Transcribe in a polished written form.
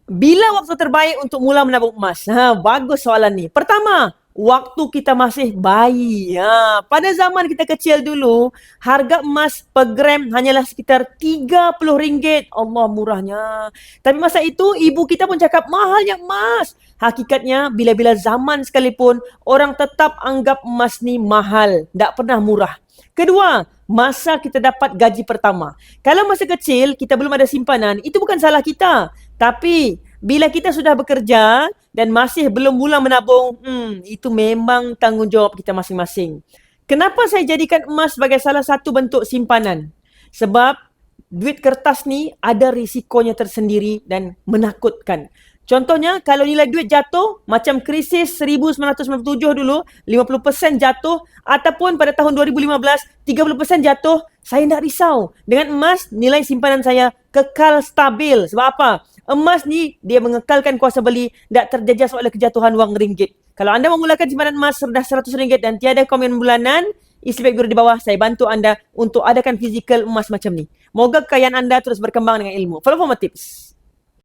Bila waktu terbaik untuk mula menabung emas? Bagus soalan ni. Pertama, waktu kita masih bayi. Pada zaman kita kecil dulu, harga emas per gram hanyalah sekitar RM30. Allah, murahnya. Tapi masa itu, ibu kita pun cakap mahalnya emas. Hakikatnya, bila-bila zaman sekalipun, orang tetap anggap emas ni mahal. Tak pernah murah. Kedua, masa kita dapat gaji pertama. Kalau masa kecil, kita belum ada simpanan, itu bukan salah kita. Tapi, bila kita sudah bekerja dan masih belum mula menabung, itu memang tanggungjawab kita masing-masing. Kenapa saya jadikan emas sebagai salah satu bentuk simpanan? Sebab duit kertas ni ada risikonya tersendiri dan menakutkan. Contohnya, kalau nilai duit jatuh, macam krisis 1997 dulu, 50% jatuh, ataupun pada tahun 2015, 30% jatuh, saya tak risau. Dengan emas, nilai simpanan saya kekal stabil. Sebab apa? Emas ni, dia mengekalkan kuasa beli, tak terjejas oleh kejatuhan wang ringgit. Kalau anda memulakan simpanan emas rendah RM100 dan tiada komitmen bulanan, isi guru di bawah, saya bantu anda untuk adakan fizikal emas macam ni. Moga kekayaan anda terus berkembang dengan ilmu. Follow for more tips.